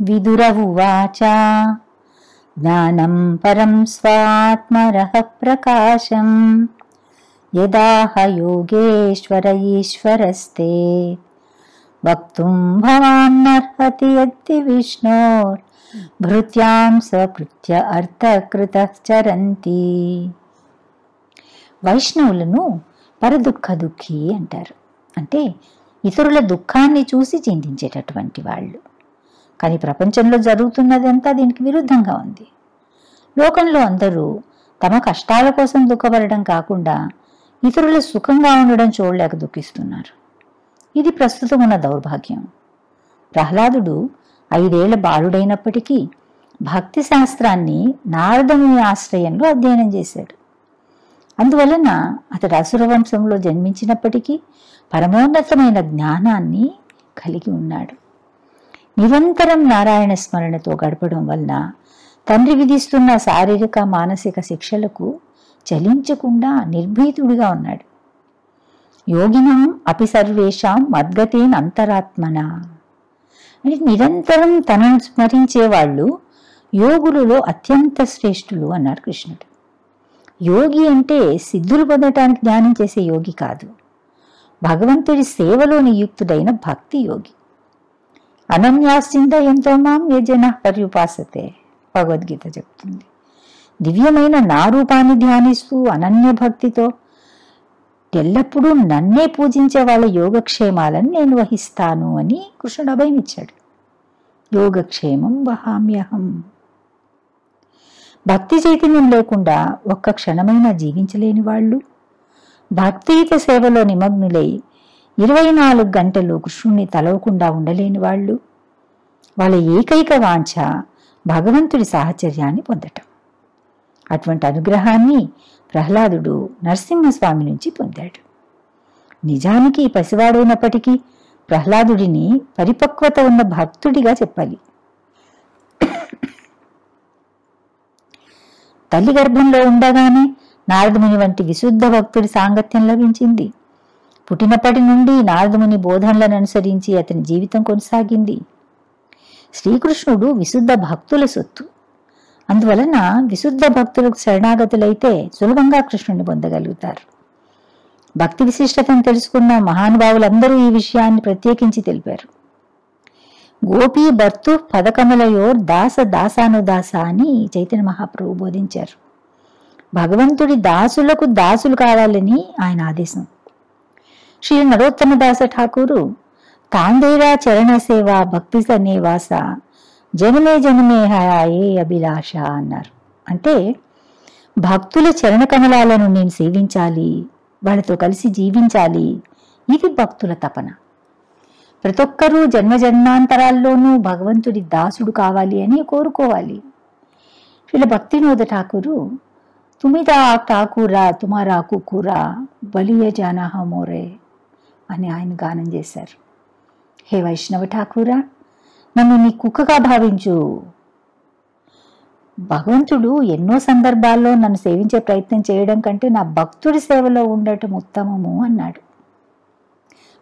విదుర ఉవాచ జ్ఞానం పరం స్వాత్మరః ప్రకాశం యదాహ యోగేశ్వర ఈశ్వరస్తే వక్తుం భవాన్నర్హతి యద్ది విష్ణోర్ భృత్యాం సకృత్య అర్థకృతః చరంతి. వైష్ణవులను పరదుఃఖ దుఃఖి అంటారు. అంటే ఇతరుల దుఃఖాన్ని చూసి చింతించేటటువంటి వాళ్ళు. కానీ ప్రపంచంలో జరుగుతున్నదంతా దీనికి విరుద్ధంగా ఉంది. లోకంలో అందరూ తమ కష్టాల కోసం దుఃఖపడడం కాకుండా ఇతరుల సుఖంగా ఉండడం చూడలేక దుఃఖిస్తున్నారు. ఇది ప్రస్తుతం ఉన్న దౌర్భాగ్యం. ప్రహ్లాదుడు 5 ఏళ్ల బాలుడైనప్పటికీ భక్తి శాస్త్రాన్ని నారదముని ఆశ్రయంలో అధ్యయనం చేశాడు. అందువలన అతడు అసుర వంశంలో జన్మించినప్పటికీ పరమోన్నతమైన జ్ఞానాన్ని కలిగి ఉన్నాడు. నిరంతరం నారాయణ స్మరణతో గడపడం వలన తండ్రి విధిస్తున్న శారీరక మానసిక శిక్షలకు చలించకుండా నిర్భీతుడిగా ఉన్నాడు. యోగినం అపి సర్వేషాం మద్గతేన్ అంతరాత్మన. అంటే నిరంతరం తనను స్మరించే వాళ్ళు యోగులలో అత్యంత శ్రేష్ఠులు అన్నాడు కృష్ణుడు. యోగి అంటే సిద్ధులు పొందటానికి ధ్యానం చేసే యోగి కాదు, భగవంతుడి సేవలో నియుక్తుడైన భక్తి యోగి. అనన్యాశ్చింతయంతో మాం ఏ జనః పర్యుపాసతే భగవద్గీత చెప్తుంది. దివ్యమైన నా రూపాన్ని ధ్యానిస్తూ అనన్య భక్తితో ఎల్లప్పుడూ నన్నే పూజించే వాళ్ళ యోగక్షేమాలను నేను వహిస్తాను అని కృష్ణుడు అభయమిచ్చాడు. యోగక్షేమం వహామ్యహం. భక్తి చైతన్యం లేకుండా ఒక్క క్షణమైనా జీవించలేని వాళ్ళు, భక్తియుత సేవలో నిమగ్నులై 24 గంటలు కృష్ణుణ్ణి తలవకుండా ఉండలేని వాళ్ళు, వాళ్ళ ఏకైక వాంఛ భగవంతుడి సాహచర్యాన్ని పొందటం. అటువంటి అనుగ్రహాన్ని ప్రహ్లాదుడు నరసింహస్వామి నుంచి పొందాడు. నిజానికి పసివాడైనప్పటికీ ప్రహ్లాదుడిని పరిపక్వత ఉన్న భక్తుడిగా చెప్పాలి. తల్లి గర్భంలో ఉండగానే నారదముని వంటి విశుద్ధ భక్తుడి సాంగత్యం లభించింది. పుట్టినప్పటి నుండి నారదముని బోధనలను అనుసరించి అతని జీవితం కొనసాగింది. శ్రీకృష్ణుడు విశుద్ధ భక్తుల సొత్తు. అందువలన విశుద్ధ భక్తులకు శరణాగతులైతే సులభంగా కృష్ణుని పొందగలుగుతారు. భక్తి విశిష్టతను తెలుసుకున్న మహానుభావులందరూ ఈ విషయాన్ని ప్రత్యేకించి తెలిపారు. గోపీ భర్తు పదకమలయోర్ దాస దాసానుదాస అని చైతన్య మహాప్రభు బోధించారు. భగవంతుడి దాసులకు దాసులు కావాలని ఆయన ఆదేశం. శ్రీ నరోత్తమ దాస ఠాకూరు తాందేరా చరణ సేవ భక్తి సన్నివాస జనమే జనమే హయాయే అభిలాష అన్నారు. అంటే భక్తుల చరణ కమలాలను నేను సేవించాలి, వాళ్ళతో కలిసి జీవించాలి, ఇది భక్తుల తపన. ప్రతి ఒక్కరూ జన్మజన్మాంతరాల్లోనూ భగవంతుడి దాసుడు కావాలి అని కోరుకోవాలి. శ్రీల భక్తినోద ఠాకూరు తుమిదా ఠాకూరా తుమారా కుకూరా బలియ జానా మోరే అని ఆయన గానం చేశారు. హే వైష్ణవ ఠాకూరా, నన్ను నీ కుక్కగా భావించు. భగవంతుడు ఎన్నో సందర్భాల్లో నన్ను సేవించే ప్రయత్నం చేయడం కంటే నా భక్తుడి సేవలో ఉండటం ఉత్తమము అన్నాడు.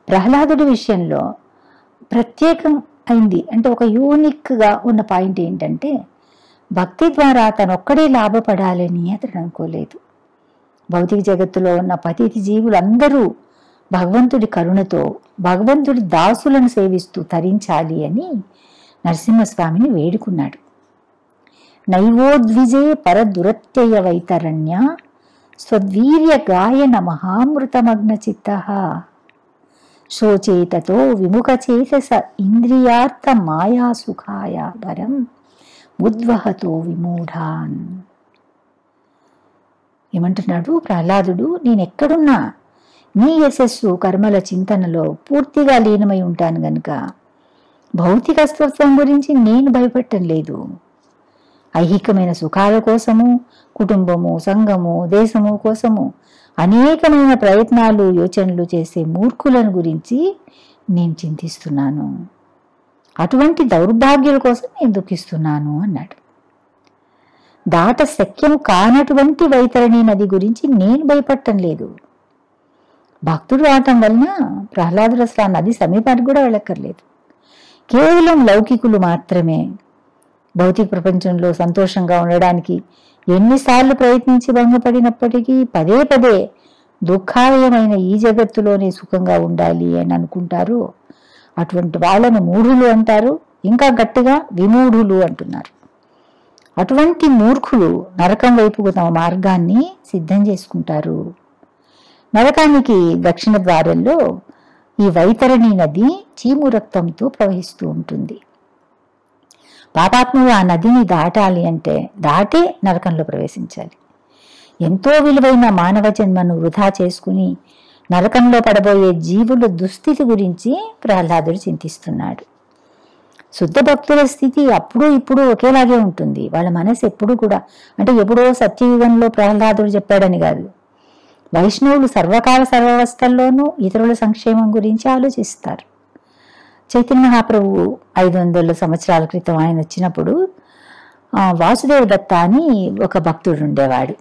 ప్రహ్లాదుడి విషయంలో ప్రత్యేకం అయింది అంటే ఒక యూనిక్గా ఉన్న పాయింట్ ఏంటంటే భక్తి ద్వారా తనొక్కడే లాభపడాలని అతడు అనుకోలేదు. భౌతిక జగత్తులో ఉన్న పతితి జీవులందరూ భగవంతుడి కరుణతో భగవంతుడి దాసులను సేవిస్తూ తరించాలి అని నరసింహస్వామిని వేడుకున్నాడు. నైవోద్విజే పరదురత్యయ వైతరణ్య స్వద్వీర్య గాయన మహామృతమగ్న చిత్త శోచేతతో విముఖచేతస ఇంద్రియార్థ మాయా సుఖాయ పరం ఉద్వహతో విమూఢాన్. ఏమంటున్నాడు ప్రహ్లాదుడు, నేనెక్కడున్నా నీ యశస్సు కర్మల చింతనలో పూర్తిగా లీనమై ఉంటాను గనుక భౌతిక అస్తిత్వం గురించి నేను భయపడటం లేదు. ఐహికమైన సుఖాల కోసము, కుటుంబము, సంఘము, దేశము కోసము అనేకమైన ప్రయత్నాలు యోచనలు చేసే మూర్ఖులను గురించి నేను చింతిస్తున్నాను. అటువంటి దౌర్భాగ్యుల కోసం నేను దుఃఖిస్తున్నాను అన్నాడు. దాట శక్యం కానటువంటి వైతరణి నది గురించి నేను భయపడటం లేదు. భక్తుడు రావటం వలన ప్రహ్లాదుడు అసలు ఆ నది సమీపానికి కూడా వెళ్ళక్కర్లేదు. కేవలం లౌకికులు మాత్రమే. భౌతిక ప్రపంచంలో సంతోషంగా ఉండడానికి ఎన్నిసార్లు ప్రయత్నించి భంగపడినప్పటికీ పదే పదే దుఃఖాలయమైన ఈ జగత్తులోనే సుఖంగా ఉండాలి అని అనుకుంటారు. అటువంటి వాళ్ళను మూఢులు అంటారు. ఇంకా గట్టిగా విమూఢులు అంటున్నారు. అటువంటి మూర్ఖులు నరకం వైపుకు తమ మార్గాన్ని సిద్ధం చేసుకుంటారు. నరకానికి దక్షిణ ద్వారంలో ఈ వైతరణి నది చీము రక్తంతో ప్రవహిస్తూ ఉంటుంది. పాపాత్ముడు ఆ నదిని దాటాలి అంటే దాటే నరకంలో ప్రవేశించాలి. ఎంతో విలువైన మానవ జన్మను వృధా చేసుకుని నరకంలో పడబోయే జీవుల దుస్థితి గురించి ప్రహ్లాదుడు చింతిస్తున్నాడు. శుద్ధ భక్తుల స్థితి అప్పుడు ఇప్పుడు ఒకేలాగే ఉంటుంది. వాళ్ళ మనసు ఎప్పుడు కూడా, అంటే ఎప్పుడో సత్యయుగంలో ప్రహ్లాదుడు చెప్పాడని కాదు, వైష్ణవులు సర్వకాల సర్వావస్థల్లోనూ ఇతరుల సంక్షేమం గురించి ఆలోచిస్తారు. చైతన్య మహాప్రభు 500 సంవత్సరాల క్రితం ఆయన వచ్చినప్పుడు వాసుదేవ దత్త అని ఒక భక్తుడు ఉండేవాడు.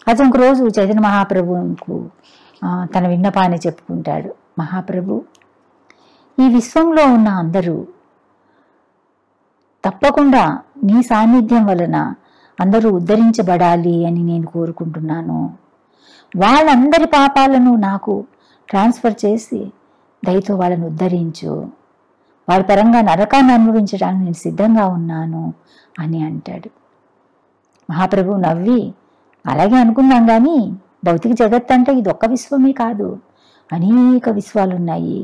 అతను ఒక రోజు చైతన్య మహాప్రభువుకు తన విన్నపాన్ని చెప్పుకుంటాడు. మహాప్రభు, ఈ విశ్వంలో ఉన్న అందరూ తప్పకుండా నీ సాన్నిధ్యం వలన అందరూ ఉద్ధరించబడాలి అని నేను కోరుకుంటున్నాను. వాళ్ళందరి పాపాలను నాకు ట్రాన్స్ఫర్ చేసి దయతో వాళ్ళని ఉద్ధరించు. వాడి పరంగా నరకాన్ని అనుభవించడానికి నేను సిద్ధంగా ఉన్నాను అని అంటాడు. మహాప్రభు నవ్వి, అలాగే అనుకున్నాం కానీ భౌతిక జగత్ అంటే ఇది ఒక్క విశ్వమే కాదు, అనేక విశ్వాలు ఉన్నాయి.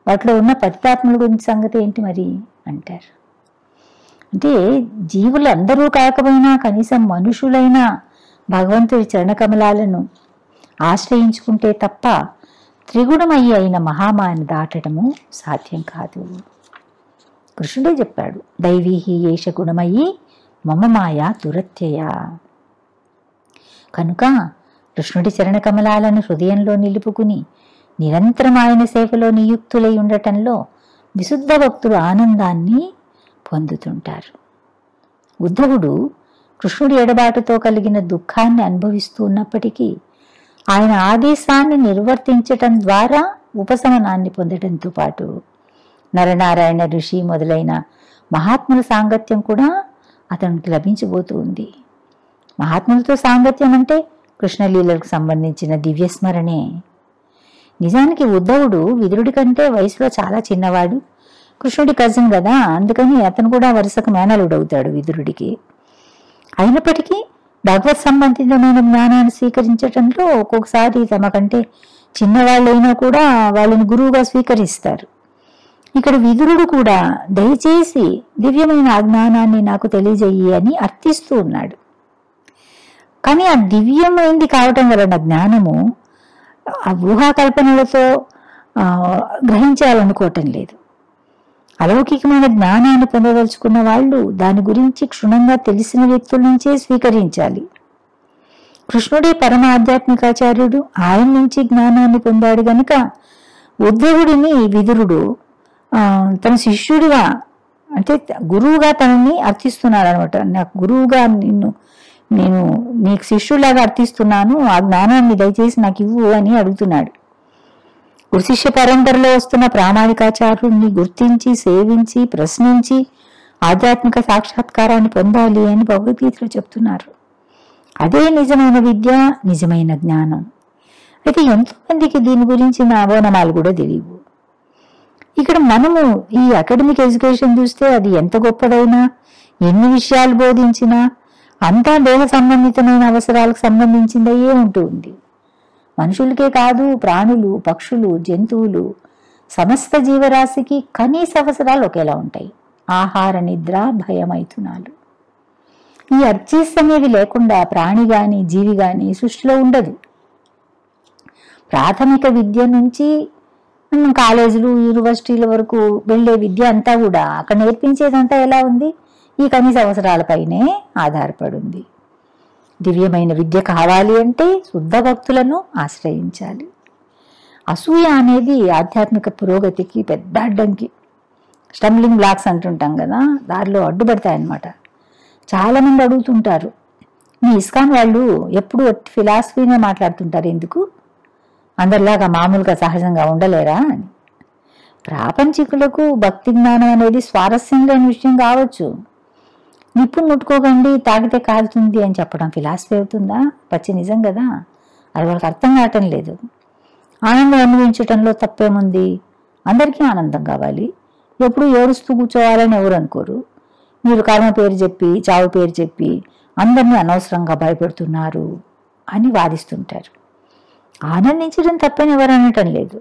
వాటిలో ఉన్న పతితాత్మల గురించి సంగతి ఏంటి మరి అంటారు. అంటే జీవులు అందరూ కాకపోయినా కనీసం మనుషులైనా భగవంతుడి చరణకమలాలను ఆశ్రయించుకుంటే తప్ప త్రిగుణమయ్యి అయిన మహామాయను దాటడము సాధ్యం కాదు. కృష్ణుడే చెప్పాడు, దైవీహి ఏష గుణమయ్యి మమ మాయ దురత్యయ. కనుక కృష్ణుడి చరణకమలాలను హృదయంలో నిలుపుకుని నిరంతరం ఆయన సేవలో నియుక్తులై ఉండటంలో విశుద్ధ భక్తులు ఆనందాన్ని పొందుతుంటారు. ఉద్ధవుడు కృష్ణుడి ఎడబాటుతో కలిగిన దుఃఖాన్ని అనుభవిస్తూ ఉన్నప్పటికీ ఆయన ఆదేశాన్ని నిర్వర్తించటం ద్వారా ఉపశమనాన్ని పొందడంతో పాటు నరనారాయణ ఋషి మొదలైన మహాత్ముల సాంగత్యం కూడా అతనికి లభించబోతూ ఉంది. మహాత్ములతో సాంగత్యం అంటే కృష్ణలీలకు సంబంధించిన దివ్యస్మరణే. నిజానికి ఉద్ధవుడు విదురుడి కంటే వయసులో చాలా చిన్నవాడు, కృష్ణుడి కజిన్ కదా, అందుకని అతను కూడా వరుసకు మేనలుడవుతాడు విదురుడికి. అయినప్పటికీ భగవత్ సంబంధితమైన జ్ఞానాన్ని స్వీకరించటంలో ఒక్కొక్కసారి తమ కంటే చిన్నవాళ్ళైనా కూడా వాళ్ళని గురువుగా స్వీకరిస్తారు. ఇక్కడ విదురుడు కూడా దయచేసి దివ్యమైన ఆ జ్ఞానాన్ని నాకు తెలియజేయి అని అర్థిస్తూ ఉన్నాడు. కానీ ఆ దివ్యమైంది కావటం వలన జ్ఞానము ఆ ఊహాకల్పనలతో గ్రహించాలనుకోవటం లేదు. అలౌకికమైన జ్ఞానాన్ని పొందదలుచుకున్న వాళ్ళు దాని గురించి క్షుణ్ణంగా తెలిసిన వ్యక్తుల నుంచే స్వీకరించాలి. కృష్ణుడే పరమ ఆధ్యాత్మికాచార్యుడు, ఆయన నుంచి జ్ఞానాన్ని పొందాడు గనుక ఉద్ధవుడిని విదురుడు తన శిష్యుడిగా, అంటే గురువుగా తనని అర్థిస్తున్నాడు అనమాట. నాకు గురువుగా నేను నీకు శిష్యులాగా అర్థిస్తున్నాను, ఆ జ్ఞానాన్ని దయచేసి నాకు ఇవ్వు అని అడుగుతున్నాడు. గురు శిష్య పరంపరలో వస్తున్న ప్రామాణికాచార్యుడిని గుర్తించి సేవించి ప్రశ్నించి ఆధ్యాత్మిక సాక్షాత్కారాన్ని పొందాలి అని భగవద్గీతలో చెప్తున్నారు. అదే నిజమైన విద్య, నిజమైన జ్ఞానం. అయితే ఎంతో మందికి దీని గురించి నవోనమాలు కూడా తెలియవు. ఇక్కడ మనము ఈ అకాడమిక్ ఎడ్యుకేషన్ చూస్తే అది ఎంత గొప్పదైనా, ఎన్ని విషయాలు బోధించినా అంతా దేహ సంబంధితమైన అవసరాలకు సంబంధించిందయ్యే ఉంటుంది. మనుషులకే కాదు, ప్రాణులు, పక్షులు, జంతువులు, సమస్త జీవరాశికి కనీస అవసరాలు ఒకేలా ఉంటాయి. ఆహార, నిద్ర, భయమైతునాలు. ఈ అర్చీస్ అనేవి లేకుండా ప్రాణి గాని జీవి గాని సృష్టిలో ఉండదు. ప్రాథమిక విద్య నుంచి కాలేజీలు, యూనివర్సిటీల వరకు వెళ్ళే విద్య అంతా కూడా అక్కడ నేర్పించేదంతా ఎలా ఉంది? ఈ కనీస అవసరాలపైనే ఆధారపడి ఉంది. దివ్యమైన విద్య కావాలి అంటే శుద్ధ భక్తులను ఆశ్రయించాలి. అసూయ అనేది ఆధ్యాత్మిక పురోగతికి పెద్ద అడ్డంకి. స్టంబ్లింగ్ బ్లాక్స్ అంటుంటాం కదా, దారిలో అడ్డుపడతాయన్నమాట. చాలామంది అడుగుతుంటారు, మీ ఇస్కాన్ వాళ్ళు ఎప్పుడు ఫిలాసఫీనే మాట్లాడుతుంటారు, ఎందుకు అందరిలాగా మామూలుగా సహజంగా ఉండలేరా అని. ప్రాపంచికులకు భక్తి జ్ఞానం అనేది స్వారస్యం లేని విషయం కావచ్చు. నిప్పును ముట్టుకోకండి, తాగితే కాలుతుంది అని చెప్పడం ఫిలాసఫీ అవుతుందా? పచ్చి నిజం కదా. అది వాళ్ళకి అర్థం కావటం లేదు. ఆనందం అనుభవించటంలో తప్పేముంది? అందరికీ ఆనందం కావాలి. ఎప్పుడు ఏడుస్తూ కూర్చోవాలని ఎవరు అనుకోరు. మీరు కర్మ పేరు చెప్పి, చావు పేరు చెప్పి అందరినీ అనవసరంగా భయపెడుతున్నారు అని వాదిస్తుంటారు. ఆనందించడం తప్పని ఎవరు అనటం లేదు.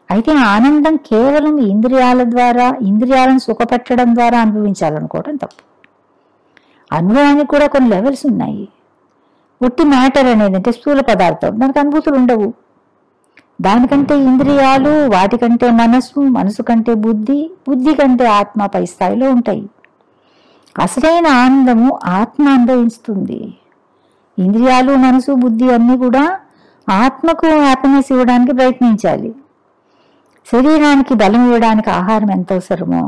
అయితే ఆనందం కేవలం ఇంద్రియాల ద్వారా, ఇంద్రియాలను సుఖపెట్టడం ద్వారా అనుభవించాలనుకోవడం తప్పు. అనుభవానికి కూడా కొన్ని లెవెల్స్ ఉన్నాయి. ఒట్టి మ్యాటర్ అనేది అంటే స్థూల పదార్థం, దానికి అనుభూతులు ఉండవు. దానికంటే ఇంద్రియాలు, వాటికంటే మనసు, మనసు కంటే బుద్ధి, బుద్ధి కంటే ఆత్మ పై స్థాయిలో ఉంటాయి. అసలైన ఆనందము ఆత్మ అనుభవిస్తుంది. ఇంద్రియాలు, మనసు, బుద్ధి అన్నీ కూడా ఆత్మకు హ్యాపీనెస్ ఇవ్వడానికి ప్రయత్నించాలి. శరీరానికి బలం ఇవ్వడానికి ఆహారం ఎంత అవసరమో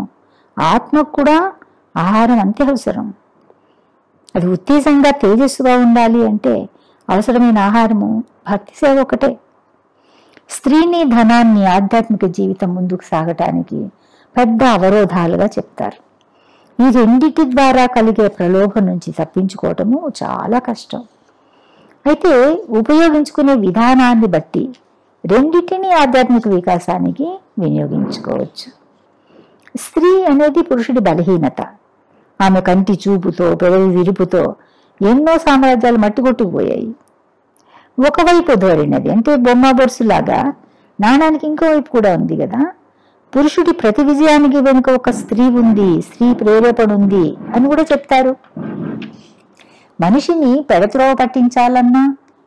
ఆత్మకు కూడా ఆహారం అంతే అవసరం. అది ఉత్తేజంగా తేజస్సుగా ఉండాలి అంటే అవసరమైన ఆహారము భక్తి సేవ ఒకటే. స్త్రీని, ధనాన్ని ఆధ్యాత్మిక జీవితం ముందుకు సాగటానికి పెద్ద అవరోధాలుగా చెప్తారు. ఈ రెండిటి ద్వారా కలిగే ప్రలోభం నుంచి తప్పించుకోవటము చాలా కష్టం. అయితే ఉపయోగించుకునే విధానాన్ని బట్టి రెండిటిని ఆధ్యాత్మిక వికాసానికి వినియోగించుకోవచ్చు. స్త్రీ అనేది పురుషుడి బలహీనత. ఆమె కంటి చూపుతో, పెదవి విరుపుతో ఎన్నో సామ్రాజ్యాలు మట్టికొట్టుకుపోయాయి. ఒకవైపు ధోరణిది అంటే బొమ్మ బొరుసులాగా నాణానికి ఇంకోవైపు కూడా ఉంది కదా. పురుషుడి ప్రతి విజయానికి వెనుక ఒక స్త్రీ ఉంది, స్త్రీ ప్రేరేపణ ఉంది అని కూడా చెప్తారు. మనిషిని పెడత్రోవ పట్టించాలన్నా,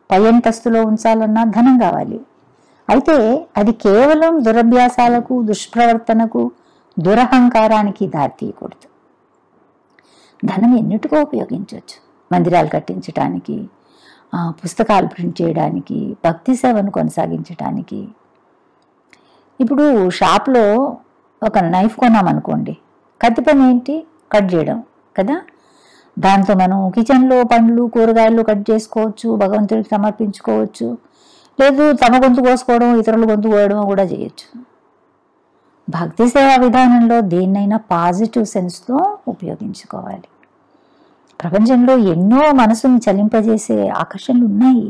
పై అంతస్తులో ఉంచాలన్నా ధనం కావాలి. అయితే అది కేవలం దురభ్యాసాలకు, దుష్ప్రవర్తనకు, దురహంకారానికి దారితీయకూడదు. ధనం ఎన్నిటికో ఉపయోగించవచ్చు. మందిరాలు కట్టించడానికి, పుస్తకాలు ప్రింట్ చేయడానికి, భక్తి సేవను కొనసాగించడానికి. ఇప్పుడు షాప్లో ఒక నైఫ్ కొన్నామనుకోండి, కత్తి పని ఏంటి? కట్ చేయడం కదా. దాంతో మనం కిచెన్లో పండ్లు, కూరగాయలు కట్ చేసుకోవచ్చు, భగవంతుడికి సమర్పించుకోవచ్చు. లేదు తమ గొంతు కోసుకోవడం, ఇతరుల గొంతు కోయడం కూడా చేయొచ్చు. భక్తి సేవా విధానంలో దేన్నైనా పాజిటివ్ సెన్స్తో ఉపయోగించుకోవాలి. ప్రపంచంలో ఎన్నో మనసుని చలింపజేసే ఆకర్షణలు ఉన్నాయి.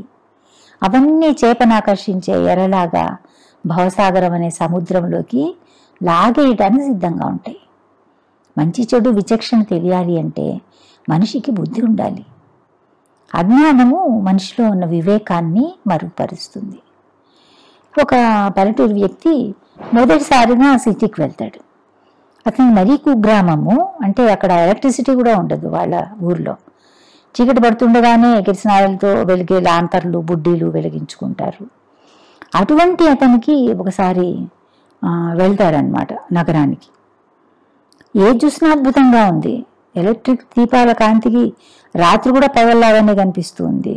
అవన్నీ చేపను ఆకర్షించే ఎరలాగా భవసాగరం అనే సముద్రంలోకి లాగేయటానికి సిద్ధంగా ఉంటాయి. మంచి చెడు విచక్షణ తెలియాలి అంటే మనిషికి బుద్ధి ఉండాలి. అజ్ఞానము మనిషిలో ఉన్న వివేకాన్ని మరుగుపరుస్తుంది. ఒక పల్లెటూరు వ్యక్తి మొదటిసారిగా సిటీకి వెళ్తాడు. అతను మరీ కుగ్రామము, అంటే అక్కడ ఎలక్ట్రిసిటీ కూడా ఉండదు వాళ్ళ ఊర్లో. చీకటి పడుతుండగానే కిరసనాయలతో వెలిగే లాంతర్లు, బుడ్డీలు వెలిగించుకుంటారు. అటువంటి అతనికి ఒకసారి వెళ్తాడనమాట నగరానికి. ఏది చూసినా అద్భుతంగా ఉంది. ఎలక్ట్రిక్ దీపాల కాంతికి రాత్రి కూడా పగల్లాగానే కనిపిస్తుంది.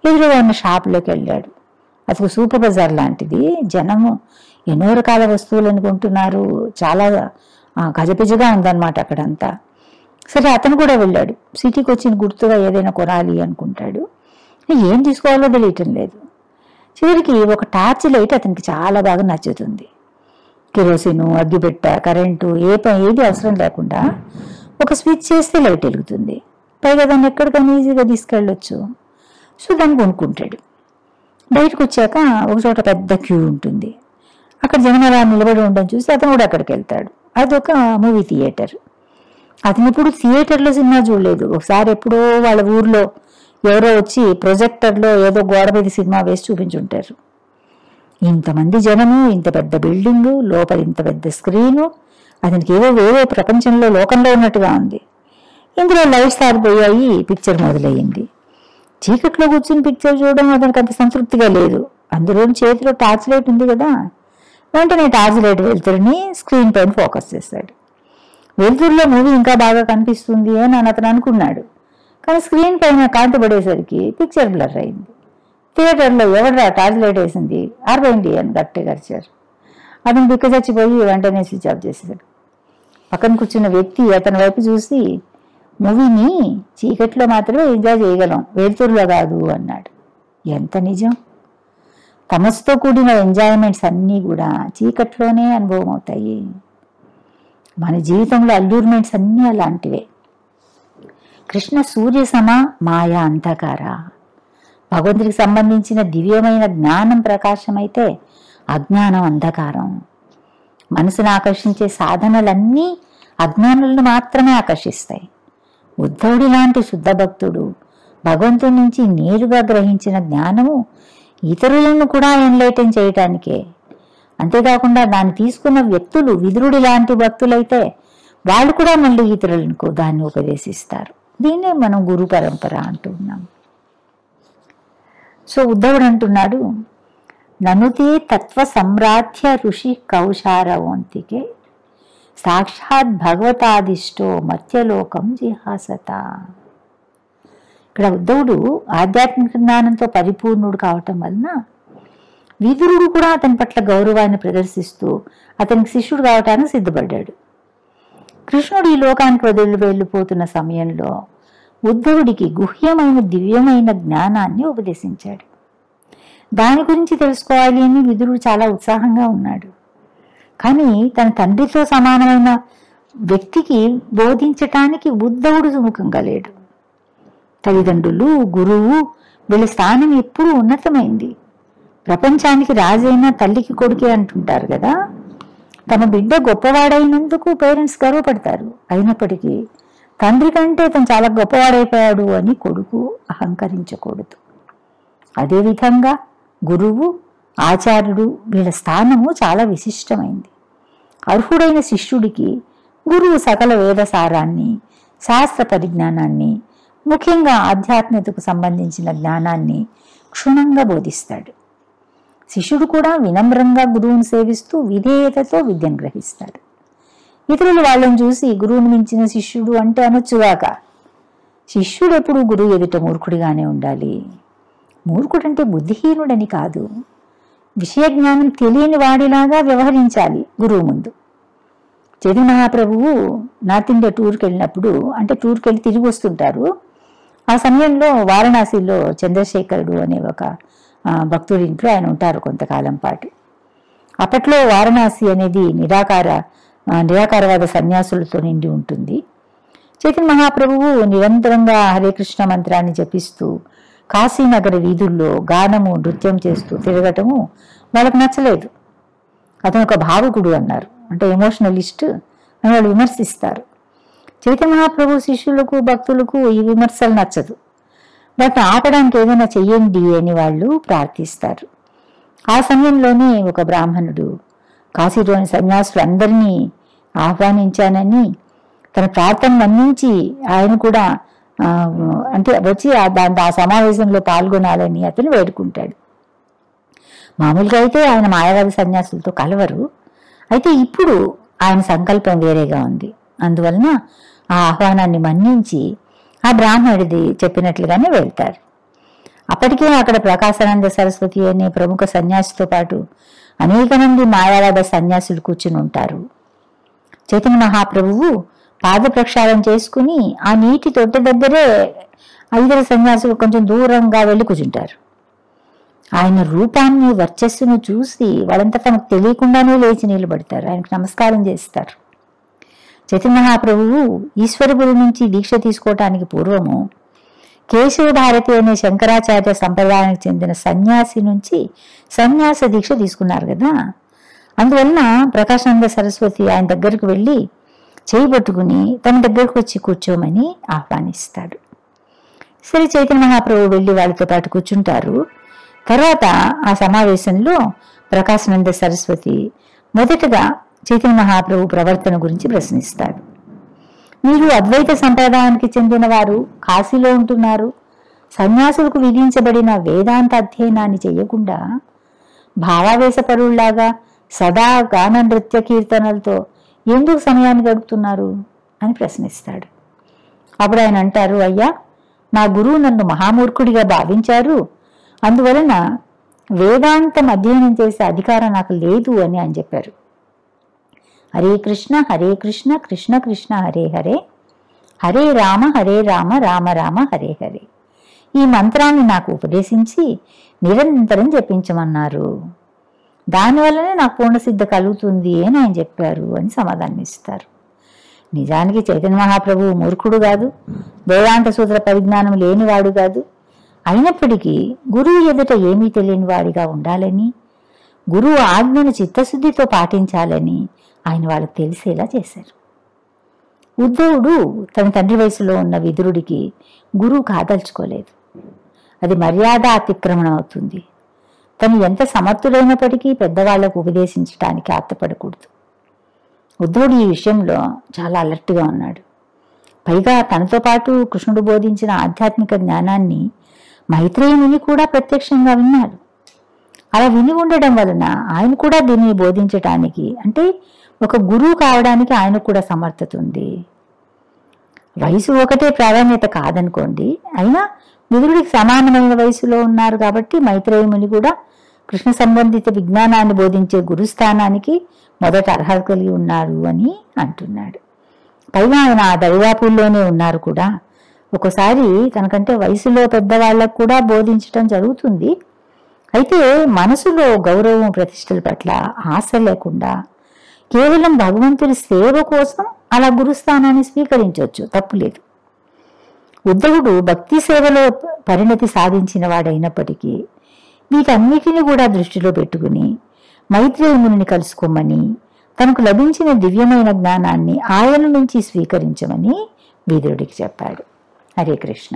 ఎదురుగా ఉన్న షాపులోకి వెళ్ళాడు. అది సూపర్ బజార్ లాంటిది. జనము ఎన్నో రకాల వస్తువులను కొంటున్నారు. చాలా గజపిజగా ఉందన్నమాట అక్కడంతా. సరే అతను కూడా వెళ్ళాడు. సిటీకి వచ్చిన గుర్తుగా ఏదైనా కొనాలి అనుకుంటాడు. ఏం తీసుకోవాలో తెలియటం లేదు. చివరికి ఒక టార్చ్ లైట్ అతనికి చాలా బాగా నచ్చుతుంది. కిరోసిను, అగ్గిపెట్ట, కరెంటు ఏది అవసరం లేకుండా ఒక స్విచ్ చేస్తే లైట్ వెలుగుతుంది. పైగా దాన్ని ఎక్కడికైనా ఈజీగా తీసుకెళ్ళొచ్చు. సో దాన్ని కొనుక్కుంటాడు. బయటకు వచ్చాక ఒక చోట పెద్ద క్యూ ఉంటుంది. అక్కడ జనం నిలబడి ఉండడం చూసి అతను కూడా అక్కడికి వెళ్తాడు. అదొక మూవీ థియేటర్. అతను ఇప్పుడు థియేటర్లో సినిమా చూడలేదు. ఒకసారి ఎప్పుడో వాళ్ళ ఊర్లో ఎవరో వచ్చి ప్రొజెక్టర్లో ఏదో గోడ మీద సినిమా వేసి చూపించుంటారు. ఇంతమంది జనము, ఇంత పెద్ద బిల్డింగు, లోపల ఇంత పెద్ద స్క్రీను, అతనికి ఏవో వేరే ప్రపంచంలో, లోకంలో ఉన్నట్టుగా ఉంది. ఇందులో లైట్స్ ఆరిపోయాయి. పిక్చర్ మొదలయ్యింది. చీకట్లో కూర్చుని పిక్చర్ చూడడం అతనికి అంత సంతృప్తిగా లేదు. అందులో చేతిలో టార్చ్ లైట్ ఉంది కదా. వెంటనే టార్చ్ లైట్ వెలుతురుని స్క్రీన్ పైన ఫోకస్ చేశాడు. వెలుతురులో మూవీ ఇంకా బాగా కనిపిస్తుంది అని అతను అనుకున్నాడు. కానీ స్క్రీన్ పైన కాంతి పడేసరికి పిక్చర్ బ్లర్ అయింది. థియేటర్లో ఎవడరా టార్చ్ లైట్ వేసింది, ఆరిపోయింది అని గట్టిగా అరిచారు. అతను బిక్క చచ్చిపోయి వెంటనే స్విచ్ ఆఫ్ చేసేసాడు. పక్కన కూర్చున్న వ్యక్తి అతని వైపు చూసి, మూవీని చీకట్లో మాత్రమే ఎంజాయ్ చేయగలం, వెలుతురులో కాదు అన్నాడు. ఎంత నిజం! తమస్తో కూడిన ఎంజాయ్మెంట్స్ అన్నీ కూడా చీకట్లోనే అనుభవం అవుతాయి. మన జీవితంలో అల్యూర్మెంట్స్ అన్నీ అలాంటివే. కృష్ణ సూర్య సమ మాయ అంధకార. భగవంతుడికి సంబంధించిన దివ్యమైన జ్ఞానం ప్రకాశం అయితే అజ్ఞానం అంధకారం. మనసును ఆకర్షించే సాధనలన్నీ అజ్ఞానులను మాత్రమే ఆకర్షిస్తాయి. ఉద్ధవుడి లాంటి శుద్ధ భక్తుడు భగవంతుడి నుంచి నేరుగా గ్రహించిన జ్ఞానము ఇతరులను కూడా ఎన్లైటన్ చేయటానికే. అంతేకాకుండా దాన్ని తీసుకున్న వ్యక్తులు విదురుడి లాంటి భక్తులైతే వాళ్ళు కూడా మళ్ళీ ఇతరులకు దాన్ని ఉపదేశిస్తారు. దీన్నే మనం గురు పరంపర అంటున్నాం. సో ఉద్ధవుడు అంటున్నాడు, ననుతే తత్వ సమ్రాధ్య ఋషి కౌశారవంతికే సాక్షాత్ భగవతాదిష్టో మత్యలోకం జిహాసత. ఇక్కడ ఉద్ధవుడు ఆధ్యాత్మిక జ్ఞానంతో పరిపూర్ణుడు కావటం వలన విదురుడు కూడా అతని పట్ల గౌరవాన్ని ప్రదర్శిస్తూ అతనికి శిష్యుడు కావటానికి సిద్ధపడ్డాడు. కృష్ణుడు ఈ లోకానికి వెళ్ళిపోతున్న సమయంలో ఉద్ధవుడికి గుహ్యమైన దివ్యమైన జ్ఞానాన్ని ఉపదేశించాడు. దాని గురించి తెలుసుకోవాలి అని విదురుడు చాలా ఉత్సాహంగా ఉన్నాడు. కానీ తన తండ్రితో సమానమైన వ్యక్తికి బోధించటానికి ఉద్ధవుడు సుముఖంగా లేడు. తల్లిదండ్రులు, గురువు వీళ్ళ స్థానం ఎప్పుడూ ఉన్నతమైంది. ప్రపంచానికి రాజైన తల్లికి కొడుకే అంటుంటారు కదా. తమ బిడ్డ గొప్పవాడైనందుకు పేరెంట్స్ గర్వపడతారు. అయినప్పటికీ తండ్రి కంటే తను చాలా గొప్పవాడైపోయాడు అని కొడుకు అహంకరించకూడదు. అదేవిధంగా గురువు, ఆచార్యుడు వీళ్ళ స్థానము చాలా విశిష్టమైంది. అర్హుడైన శిష్యుడికి గురువు సకల వేదసారాన్ని, శాస్త్ర పరిజ్ఞానాన్ని, ముఖ్యంగా ఆధ్యాత్మికతకు సంబంధించిన జ్ఞానాన్ని క్షుణ్ణంగా బోధిస్తాడు. శిష్యుడు కూడా వినమ్రంగా గురువును సేవిస్తూ విధేయతతో విద్యను గ్రహిస్తాడు. ఇతరులు వాళ్ళని చూసి గురువుని మించిన శిష్యుడు అంటే అనొచ్చుగాక. శిష్యుడు ఎప్పుడు గురువు ఎదుట మూర్ఖుడిగానే ఉండాలి. మూర్ఖుడంటే బుద్ధిహీనుడని కాదు, విషయ జ్ఞానం తెలియని వాడిలాగా వ్యవహరించాలి గురువు ముందు. చైతన్య మహాప్రభువు నార్త్ ఇండియా టూర్కి వెళ్ళినప్పుడు, అంటే టూర్కి వెళ్ళి తిరిగి వస్తుంటారు. ఆ సమయంలో వారణాసిలో చంద్రశేఖరుడు అనే ఒక భక్తుడి ఇంట్లో ఆయన ఉంటారు కొంతకాలం పాటు. అప్పట్లో వారణాసి అనేది నిరాకారవాద సన్యాసులతో నిండి ఉంటుంది. చైతన్య మహాప్రభువు నిరంతరంగా హరే కృష్ణ మంత్రాన్ని జపిస్తూ కాశీనగర వీధుల్లో గానము, నృత్యం చేస్తూ తిరగటము వాళ్ళకు నచ్చలేదు. అతను ఒక భావుకుడు అన్నారు, అంటే ఎమోషనలిస్ట్ అని వాళ్ళు విమర్శిస్తారు. చైతన్య మహాప్రభు శిష్యులకు, భక్తులకు ఈ విమర్శలు నచ్చదు. బట్ ఆపడానికి ఏదైనా చెయ్యండి అని వాళ్ళు ప్రార్థిస్తారు. ఆ సమయంలోనే ఒక బ్రాహ్మణుడు కాశీలోని సన్యాసులందరినీ ఆహ్వానించానని, తన ప్రార్థన మన్నించి ఆయన కూడా అంటే వచ్చి ఆ సమావేశంలో పాల్గొనాలని అతను వేడుకుంటాడు. మామూలుగా అయితే ఆయన మాయావాది సన్యాసులతో కలవరు. అయితే ఇప్పుడు ఆయన సంకల్పం వేరేగా ఉంది. అందువలన ఆ ఆహ్వానాన్ని మన్నించి ఆ బ్రాహ్మణుడిది చెప్పినట్లుగానే వెళ్తారు. అప్పటికే అక్కడ ప్రకాశానంద సరస్వతి అనే ప్రముఖ సన్యాసితో పాటు అనేక మంది మాయావాద సన్యాసులు కూర్చుని ఉంటారు. చైతన్య మహాప్రభువు పాద ప్రక్షాళన చేసుకుని ఆ నీటి తొట్టె దగ్గరే ఇతర సన్యాసులు కొంచెం దూరంగా వెళ్ళి కూర్చుంటారు. ఆయన రూపాన్ని, వర్చస్సును చూసి వాళ్ళంతా తమకు తెలియకుండానే లేచి నిలబడతారు, ఆయనకు నమస్కారం చేస్తారు. చైతన్య మహాప్రభువు ఈశ్వరపురి నుంచి దీక్ష తీసుకోవటానికి పూర్వము కేశవ భారతి అనే శంకరాచార్య సంప్రదాయానికి చెందిన సన్యాసి నుంచి సన్యాస దీక్ష తీసుకున్నారు కదా. అందువలన ప్రకాశానంద సరస్వతి ఆయన దగ్గరకు వెళ్ళి చేయబట్టుకుని తన దగ్గరకు వచ్చి కూర్చోమని ఆహ్వానిస్తాడు. సరే, చైతన్య మహాప్రభు వెళ్ళి వాళ్ళతో పాటు కూర్చుంటారు. తర్వాత ఆ సమావేశంలో ప్రకాశానంద సరస్వతి మొదటగా చైతన్య మహాప్రభు ప్రవర్తన గురించి ప్రశ్నిస్తాడు. మీరు అద్వైత సంప్రదాయానికి చెందిన వారు, కాశీలో ఉంటున్నారు, సన్యాసులకు విధించబడిన వేదాంత అధ్యయనాన్ని చేయకుండా భావావేశపరుల్లాగా సదా గాన నృత్య కీర్తనలతో ఎందుకు సమయాన్ని గడుపుతున్నారు అని ప్రశ్నిస్తాడు. అప్పుడు ఆయన అంటారు, అయ్యా, నా గురువు నన్ను మహామూర్ఖుడిగా భావించారు, అందువలన వేదాంతం అధ్యయనం చేసే అధికారం నాకు లేదు అని ఆయన చెప్పారు. హరే కృష్ణ కృష్ణ కృష్ణ హరే హరే, హరే రామ రామ రామ హరే హరే. ఈ మంత్రాన్ని నాకు ఉపదేశించి నిరంతరం జపించమన్నారు. దానివల్లనే నాకు పూర్ణసిద్ధి కలుగుతుంది అని ఆయన చెప్పారు అని సమాధానం ఇస్తారు. నిజానికి చైతన్య మహాప్రభువు మూర్ఖుడు కాదు, వేదాంత సూత్ర పరిజ్ఞానం లేనివాడు కాదు. అయినప్పటికీ గురువు ఎదుట ఏమీ తెలియని వాడిగా ఉండాలని, గురువు ఆజ్ఞను చిత్తశుద్ధితో పాటించాలని ఆయన వాళ్ళకి తెలిసేలా చేశారు. ఉద్ధవుడు తన తండ్రి వయసులో ఉన్న విదురుడికి గురువు కాదలుచుకోలేదు. అది మర్యాద అతిక్రమణం అవుతుంది. తను ఎంత సమర్థుడైనప్పటికీ పెద్దవాళ్లకు ఉపదేశించడానికి ఆత్రపడకూడదు. ఉద్ధవుడు ఈ విషయంలో చాలా అలర్ట్గా ఉన్నాడు. పైగా తనతో పాటు కృష్ణుడు బోధించిన ఆధ్యాత్మిక జ్ఞానాన్ని మైత్రేయ ముని కూడా ప్రత్యక్షంగా విన్నాడు. అలా విని ఉండడం వలన ఆయన కూడా దీన్ని బోధించటానికి, అంటే ఒక గురువు కావడానికి ఆయన కూడా సమర్థత ఉంది. వయసు ఒకటే ప్రాధాన్యత కాదనుకోండి, అయినా విదురుడికి సమానమైన వయసులో ఉన్నారు కాబట్టి మైత్రేయ ముని కూడా కృష్ణ సంబంధిత విజ్ఞానాన్ని బోధించే గురుస్థానానికి మొదట అర్హత కలిగి ఉన్నారు అని అంటున్నాడు. పైగా ఆయన ఆ దరిదాపుల్లోనే ఉన్నారు కూడా. ఒక్కోసారి తనకంటే వయసులో పెద్దవాళ్ళకు కూడా బోధించడం జరుగుతుంది. అయితే మనసులో గౌరవం ప్రతిష్టల పట్ల ఆశ లేకుండా కేవలం భగవంతుడి సేవ కోసం అలా గురుస్థానాన్ని స్వీకరించవచ్చు, తప్పులేదు. ఉద్ధవుడు భక్తి సేవలో పరిణతి సాధించిన వాడైనప్పటికీ వీటన్నిటిని కూడా దృష్టిలో పెట్టుకుని మైత్రేయ మునిని కలుసుకోమని, తనకు లభించిన దివ్యమైన జ్ఞానాన్ని ఆయన నుంచి స్వీకరించమని విదురుడికి చెప్పాడు. హరే కృష్ణ.